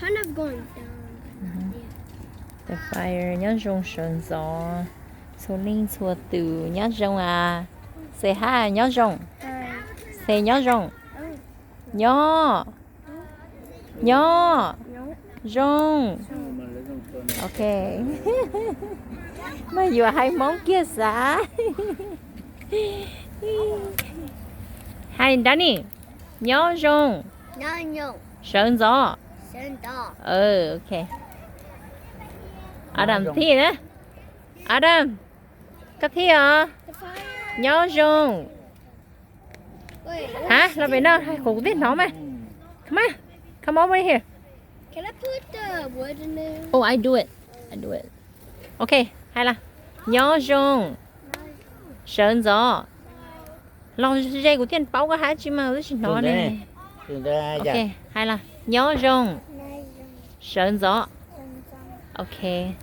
kind of going down. The fire nhớ rung sườn gió số linh xua từ nhớ rung à say hi nhớ rung say nhớ rung nhớ nhớ rung okay mà vừa hai món kia xả hai Danny nhớ rung sườn gió okay Adam thi nữa Adam có thi hả nhớ rung hả là vậy đâu hai cụ biết nó mà come over here Can I put the wood in there? oh I do it okay hay là nhớ rung sườn gió lòng dây của tiên bao cái hả chứ mà nó chỉ nói này okay hay là nhớ rung sườn gió okay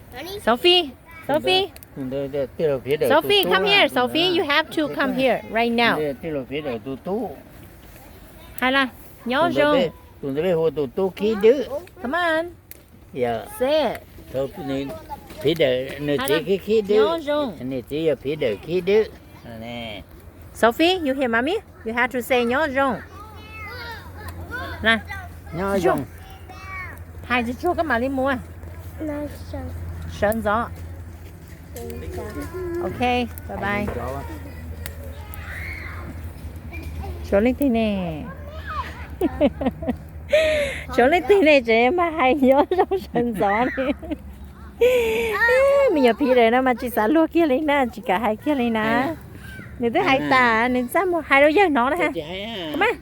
Sophie Sophie, come here. Sophie, you have to come here right now. Hay là nhớ rung. Come on. Yeah. Say it. So, phía đợi nơi chỉ khí đứa. Này chỉ ở phía đợi khí đứa. Nè. Sophie, you hear mommy? You have to say nhớ rung. Nè. Nhớ rung. Hai đứa chua cái mà đi mua. Sườn gió. Okay, bye bye. Chỗ linh thế nè. Chỗ linh thế này chị mà hay nhớ trong sườn gió này. Mình giờ phi rồi nó mà chị xả lúa kia lên nè, chị cả hai kia lên nè. Nên tới hai ta, nên sao một hai đôi giờ nó đó ha. Come on,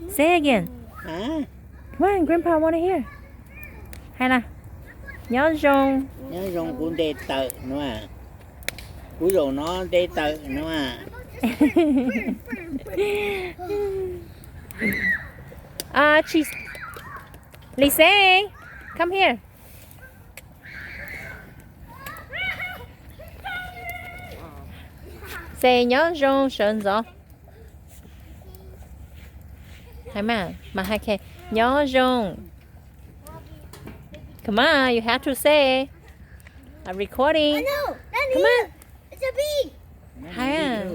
say again. Come on, Grandpa wanna hear. Hay nè. Nhớ rung cũng đê tự nữa à cuối rồi nó đê tự nữa à she's Lise come here say nhớ rung sườn gió hay mà hai khe nhớ rung. Come on, you have to say. I'm recording. I know. Come on. It's a bee. Hi.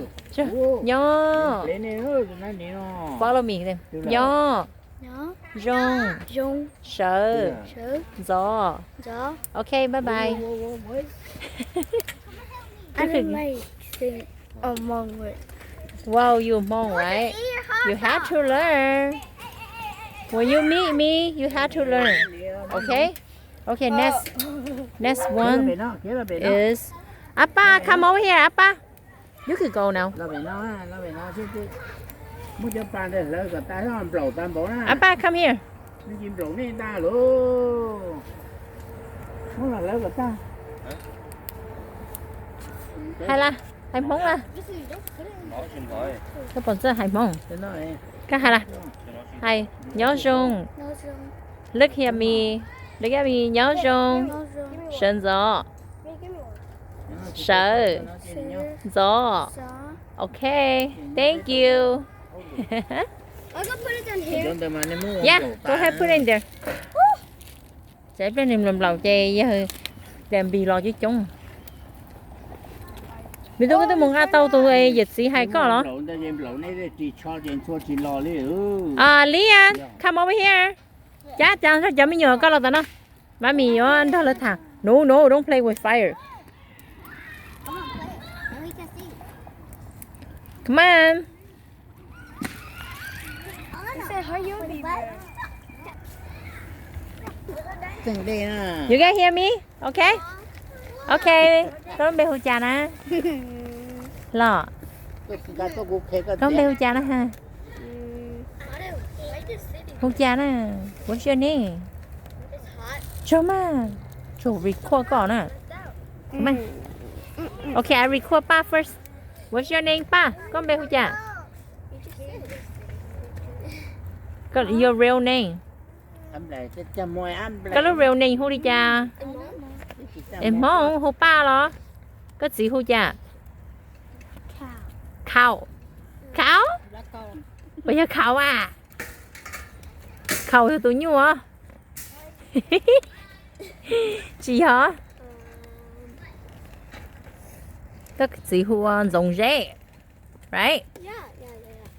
Nhớ. Follow me then. Nhớ. Rung. Sợ. Gió. Okay, bye bye. I don't like saying among it. Wow, you Hmong, right? You have to learn. When you meet me, you have to learn. Okay? Okay, next one is Appa, come over here, Appa. You can go now. Appa, come here. Hay là hay mong là cái bọn sơ hay mong cái hay là hay nhớ rung. Look here me. Look at me, nhớ rung. Sườn gió. Sợ. Gió. Okay, thank you. I can put it down here. Yeah, go ahead, put it in there. Sẽ bên em làm lầu chè làm bì lò chứ chúng. Vì tôi có tới một ngã tàu tôi dịch sĩ hay có đó. Lian, come over here. Cha chẳng sao chấm nhờ có là tao nó. Má mì đó đó là thằng. No, don't play with fire. Come on. You guys hear me? Okay? Okay. Don't be hù cha nè. Lọ. Don't be hù cha nè ha. Hù cha nè. What's your name? Choma. Cho recordก่อนน่ะ Come on. Okay, I record Pa first. What's your name, Pa? Con bé hù cha. Got your real name. Có lúc real name hù đi cha. Em mong hù Pa lo. Có gì hù cha? Cow. Cow? Bây giờ cow à? Cow thì tôi nhua. Chị hả? Các chị hù rồng rễ. Right?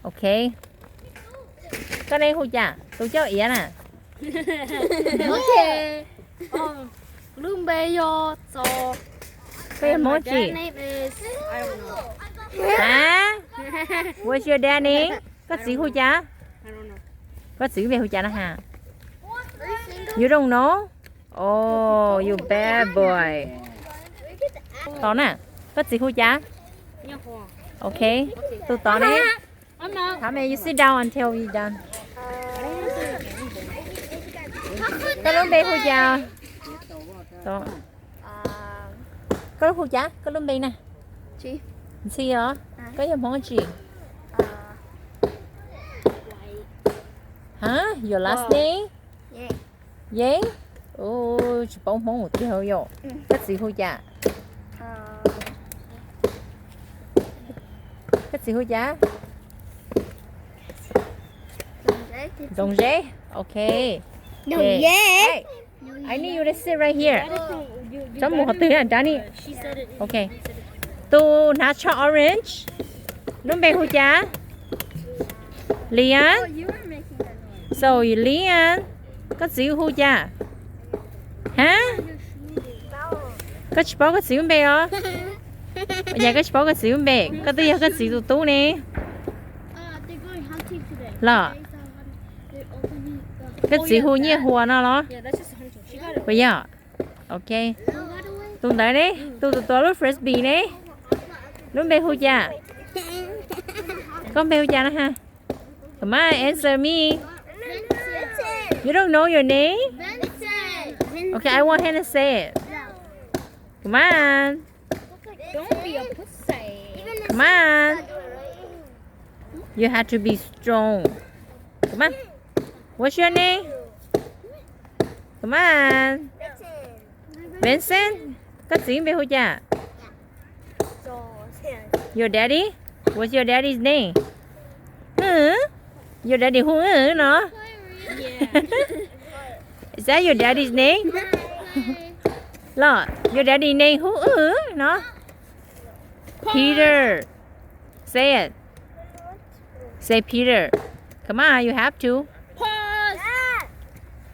Okay. Cái này hù chả? Tôi cho ý nè. Okay. Lumbeyo. So. Cái món That gì? name is I don't know. Hả? What's your dad name? Các chị hù chả? I don't know. Các chị về hù chả nè hả? You don't know? Oh, you bad boy. Tỏ nè. Các chị hù chả? Okay. Tôi tỏ đấy. I'm not. Come here, you sit down until you're done. Có lúc bê hù chả? Tỏ. Có lúc hù chả? Có lúc bê nè. Chị. Chị hả? Có gì món gì? Hả? Your last name? Yeah. Yeah? Oh, chỉ bóng món một tí hơi rồi. Cái gì hù chả? Cái gì hù chả? Rồng rễ. Okay. No, Okay. yeah. Hey, I need you to sit right here. Trong một từ này, Danny. Okay. Tu natural orange. Lúc bê hù chả? Lian. You were making that noise. So, Lian. Có gì hù chả? Hả? Có chỉ bảo có gì không bê hả? Dạ có chỉ bảo có gì không bê? Có tí có gì tụ tụ nè. They're going hunting today. Là. They're opening Cái gì hù nhẹ hùa nó đó. Yeah, that's just a hunting. She got it. Bây giờ. Ok. Tụ tới đấy. Tụ lúc frisbee đấy. Lúc bê hù chả? Con bê hù chả nó ha? Come on, answer me. You don't know your name? Vincent. Okay, I want him to say it. Come on. Don't be a pussy. Come on. You have to be strong. Come on. What's your name? Come on. Vincent. Có gì bê hù chả? Your daddy? What's your daddy's name? Your daddy hù nó. Yeah. Is that your daddy's name? Lo, your daddy name hù nó. Peter. Say it. Say Peter. Come on, you have to. Pause.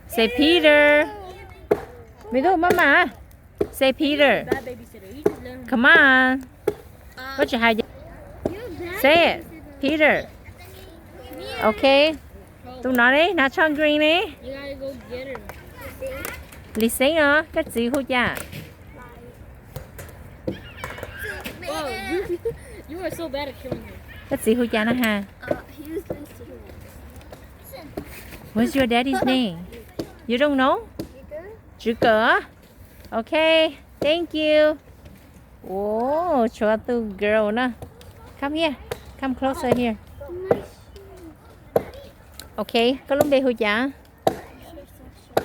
Say Peter. Mấy đứa mama. Say Peter. Bad babysitter. You just learn. Come on. What's your high? Say it. Peter. Okay. Tụi nó đấy, nó cho green đấy. You gotta go get her. Lý sinh nó, cái gì hú chả? Whoa, you are so bad at killing her. Cái gì hú chả nó ha? What's your daddy's name? You don't know? Chữ cờ. Okay, thank you. Oh, cho tu girl nè. Come here. Come closer here. Okay, có lúc đây hú chả?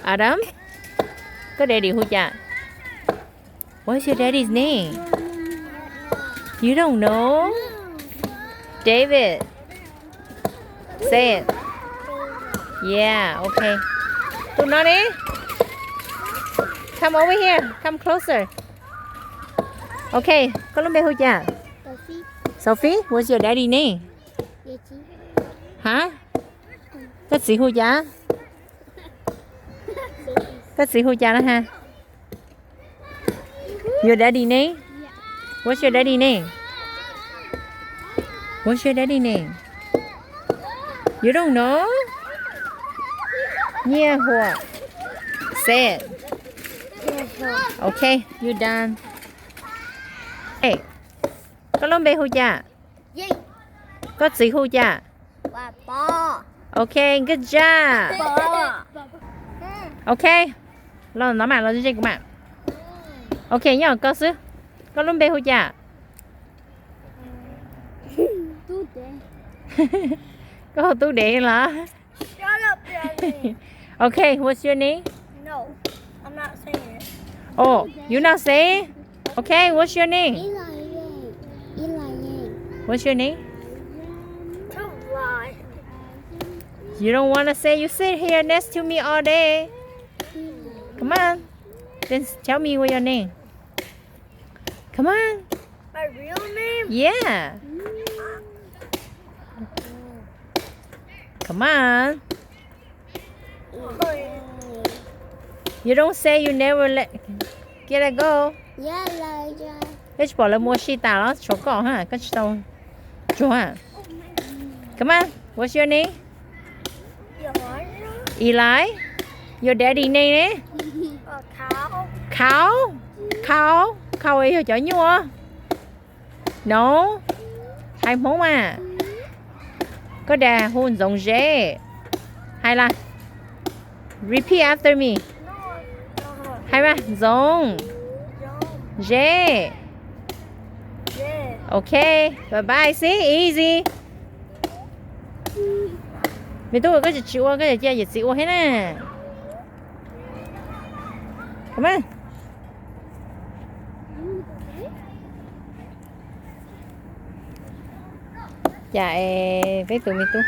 Adam? Có daddy hú chả? What's your daddy's name? You don't know? David. Say it. Yeah, okay. Tụi nó đi. Come over here. Come closer. Okay, có lúc đây hú chả? Sophie, what's your daddy name? Hả? Cái gì hú chả? Cái gì hú chả đó ha? Your daddy name? What's your daddy name? What's your daddy name? You don't know? Yeah, what? Say it. Okay, you done. Hey, có lông bê hú chả? Có gì hú chả? Okay, good job. Okay. Lo nó mà lo gì của bạn. Okay nhá, có sư. Có lông bê hú chả? Có tu để là. Okay, what's your name? No, I'm not saying it. Oh, you not say it? Okay, what's your name? What's your name? You don't want to say? You sit here next to me all day. Come on. Then tell me what your name. Come on. My real name? Yeah. Come on. You don't say you never let it go. Yeah, Elijah. Cái bỏ là mua xì tà đó chỗ cỏ ha, cái đâu chỗ ha. Come on. What's your name? Eli. Your daddy name eh? Cow. Cow ấy chở nhua. No. Hai món mà. Có đà hôn giống dễ. Hay là repeat after me. Hay mà giống dễ. Okay. Bye bye. See, easy. Mày tôi có chịu cái gì chịu hết nè. Come on. Dạ, với tụi mình tu.